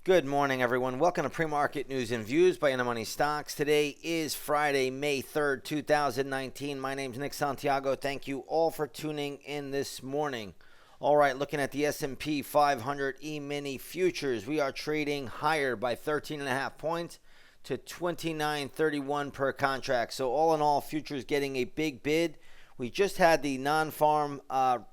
Good morning, everyone. Welcome to Pre-Market News and Views by Money Stocks. Today is Friday, May 3rd, 2019. My name's Nick Santiago. Thank you all for tuning in this morning. All right, looking at the S&P 500 E-mini futures, we are trading higher by 13.5 points to 29.31 per contract. So all in all, futures getting a big bid. We just had the non-farm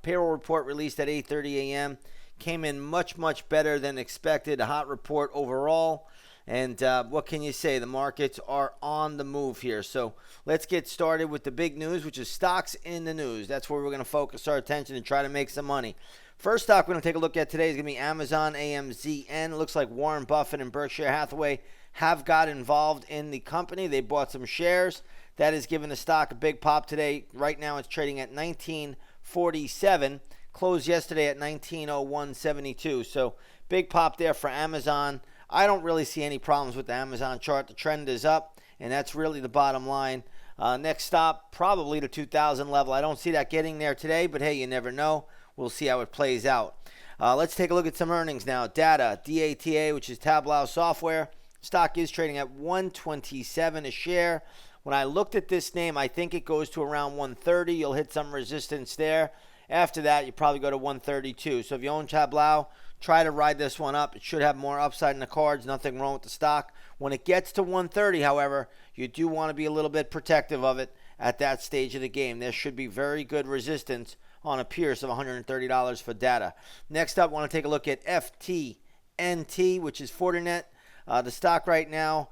payroll report released at 8:30 a.m. Came in much better than expected. A hot report overall. And what can you say? The markets are on the move here. So let's get started with the big news, which is stocks in the news. That's where we're going to focus our attention and try to make some money. First stock we're going to take a look at today is going to be Amazon, AMZN. It looks like Warren Buffett and Berkshire Hathaway have got involved in the company. They bought some shares. That has given the stock a big pop today. Right now it's trading at $19.47. Closed yesterday at $19.0172. So big pop there for Amazon. I don't really see any problems with the Amazon chart. The trend is up, and that's really the bottom line. Next stop, probably the 2,000 level. I don't see that getting there today, but hey, you never know. We'll see how it plays out. Let's take a look at some earnings now. Data, DATA, which is Tableau software. Stock is trading at $127 a share. When I looked at this name, I think it goes to around 130. You'll hit some resistance there. After that, you probably go to 132. So if you own Tableau, try to ride this one up. It should have more upside in the cards. Nothing wrong with the stock. When it gets to 130, however, you do want to be a little bit protective of it at that stage of the game. There should be very good resistance on a Pierce of $130 for data. Next up, I want to take a look at FTNT, which is Fortinet. The stock right now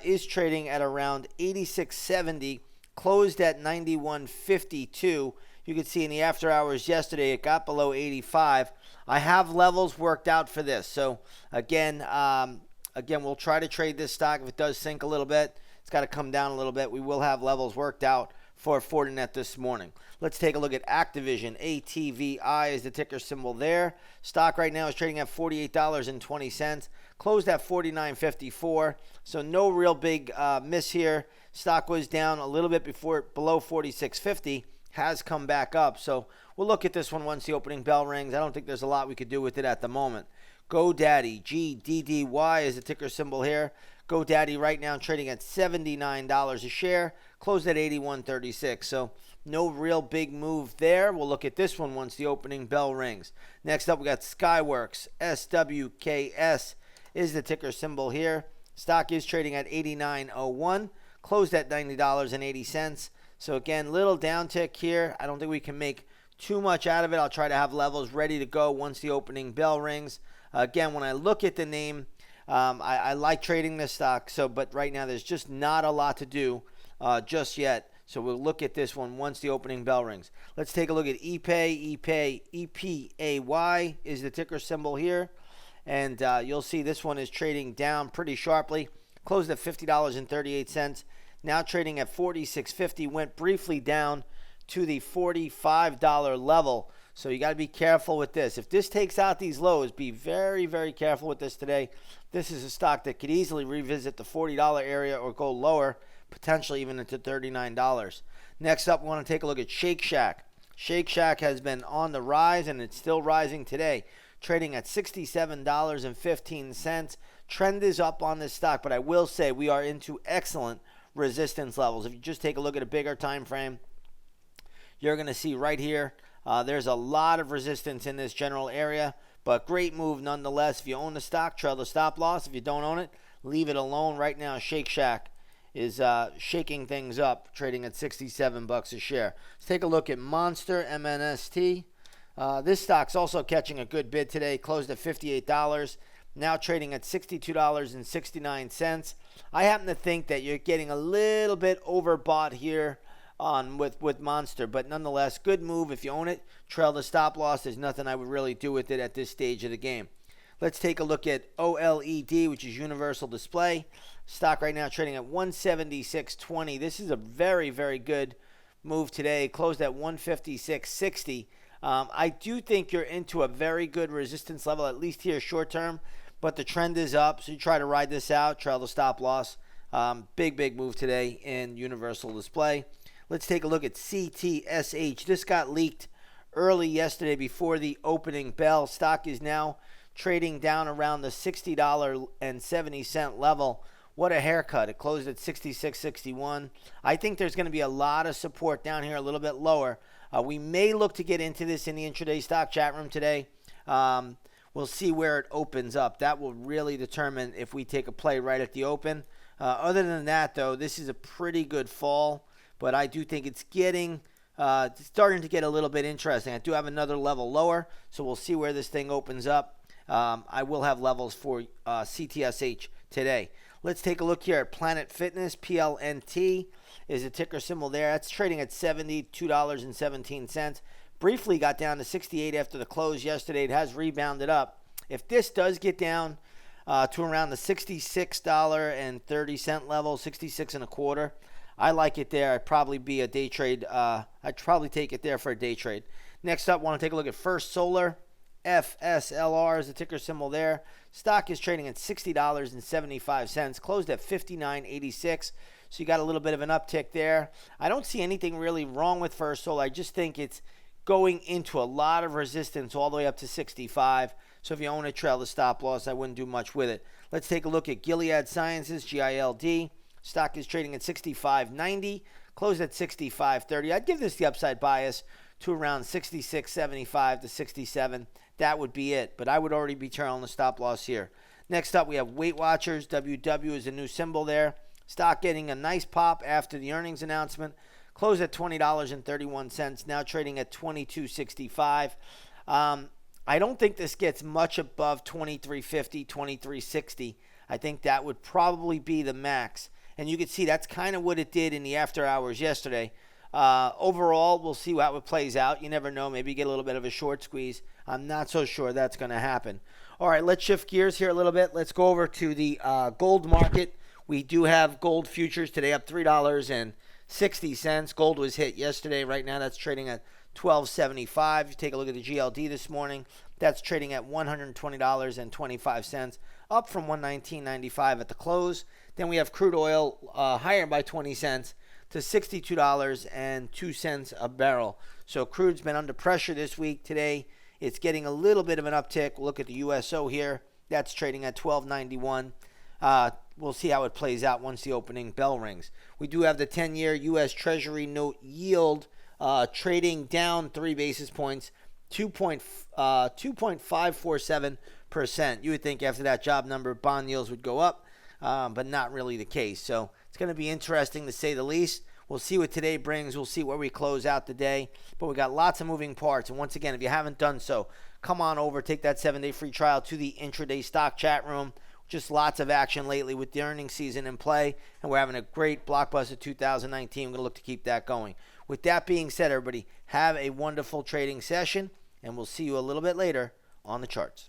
is trading at around 86.70, closed at 91.52. You could see in the after hours yesterday, it got below 85. I have levels worked out for this. So again, we'll try to trade this stock. If it does sink a little bit, it's got to come down a little bit. We will have levels worked out for Fortinet this morning. Let's take a look at Activision. ATVI is the ticker symbol there. Stock right now is trading at $48.20. Closed at $49.54. So no real big miss here. Stock was down a little bit below $46.50. Has come back up. So we'll look at this one once the opening bell rings. I don't think there's a lot we could do with it at the moment. GoDaddy, GDDY is the ticker symbol here. GoDaddy right now trading at $79 a share. Closed at $81.36. So no real big move there. We'll look at this one once the opening bell rings. Next up, we got Skyworks. SWKS is the ticker symbol here. Stock is trading at $89.01. Closed at $90.80. So again, little downtick here. I don't think we can make too much out of it. I'll try to have levels ready to go once the opening bell rings. Again, when I look at the name, I like trading this stock. But right now there's just not a lot to do just yet. So we'll look at this one once the opening bell rings. Let's take a look at ePay. EPAY is the ticker symbol here. And you'll see this one is trading down pretty sharply. Closed at $50.38. Now trading at $46.50, went briefly down to the $45 level. So you got to be careful with this. If this takes out these lows, be very, very careful with this today. This is a stock that could easily revisit the $40 area or go lower, potentially even into $39. Next up, we want to take a look at Shake Shack. Shake Shack has been on the rise, and it's still rising today, trading at $67.15. Trend is up on this stock, but I will say we are into excellent resistance levels. If you just take a look at a bigger time frame, you're going to see right here there's a lot of resistance in this general area, but great move nonetheless. If you own the stock, trail the stop loss. If you don't own it, leave it alone. Right now, Shake Shack is shaking things up, trading at $67 a share. Let's take a look at Monster, MNST. This stock's also catching a good bid today, closed at $58. Now trading at $62.69. I happen to think that you're getting a little bit overbought here with Monster, but nonetheless, good move. If you own it, trail the stop loss. There's nothing I would really do with it at this stage of the game. Let's take a look at OLED, which is Universal Display. Stock right now trading at $176.20. This is a very, very good move today. Closed at $156.60. I do think you're into a very good resistance level, at least here short term, but the trend is up, so you try to ride this out, trail the stop loss. Big move today in Universal Display. Let's take a look at CTSH. This got leaked early yesterday before the opening bell. Stock is now trading down around the $60.70 level. What a haircut. It closed at 66.61. I think there's going to be a lot of support down here, a little bit lower. We may look to get into this in the intraday stock chat room today. We'll see where it opens up. That will really determine if we take a play right at the open. Other than that, though, this is a pretty good fall, but I do think it's starting to get a little bit interesting. I do have another level lower, so we'll see where this thing opens up. I will have levels for CTSH today. Let's take a look here at Planet Fitness. PLNT is a ticker symbol there. That's trading at $72.17. Briefly got down to 68 after the close yesterday. It has rebounded up. If this does get down to around the $66.30 level, 66 and a quarter, I like it there. I'd probably be a day trade. I'd probably take it there for a day trade. Next up, want to take a look at First Solar. FSLR is the ticker symbol there. Stock is trading at $60.75. Closed at $59.86. So you got a little bit of an uptick there. I don't see anything really wrong with First Solar. I just think it's going into a lot of resistance all the way up to 65. So if you own a trail to stop loss, I wouldn't do much with it. Let's take a look at Gilead Sciences, GILD. Stock is trading at $65.90. Closed at $65.30. I'd give this the upside bias to around $66.75 to $67. That would be it, but I would already be trailing the stop loss here. Next up, we have Weight Watchers. WW is a new symbol there. Stock getting a nice pop after the earnings announcement. Closed at $20.31, now trading at $22.65. I don't think this gets much above $23.50, $23.60. I think that would probably be the max. And you can see that's kind of what it did in the after hours yesterday. Overall, we'll see how it plays out. You never know. Maybe you get a little bit of a short squeeze. I'm not so sure that's going to happen. All right, let's shift gears here a little bit. Let's go over to the gold market. We do have gold futures today up $3.60. Gold was hit yesterday. Right now, that's trading at $12.75. You take a look at the GLD this morning. That's trading at $120.25, up from $119.95 at the close. Then we have crude oil higher by 20 cents to $62.02 a barrel. So crude's been under pressure this week. Today, it's getting a little bit of an uptick. We'll look at the USO here. That's trading at $12.91. We'll see how it plays out once the opening bell rings. We do have the 10-year U.S. Treasury note yield trading down 3 basis points, 2.547%. You would think after that job number, bond yields would go up, but not really the case. So it's going to be interesting to say the least. We'll see what today brings. We'll see where we close out the day. But we got lots of moving parts. And once again, if you haven't done so, come on over, take that 7-day free trial to the intraday stock chat room. Just lots of action lately with the earnings season in play. And we're having a great blockbuster 2019. We're going to look to keep that going. With that being said, everybody, have a wonderful trading session. And we'll see you a little bit later on the charts.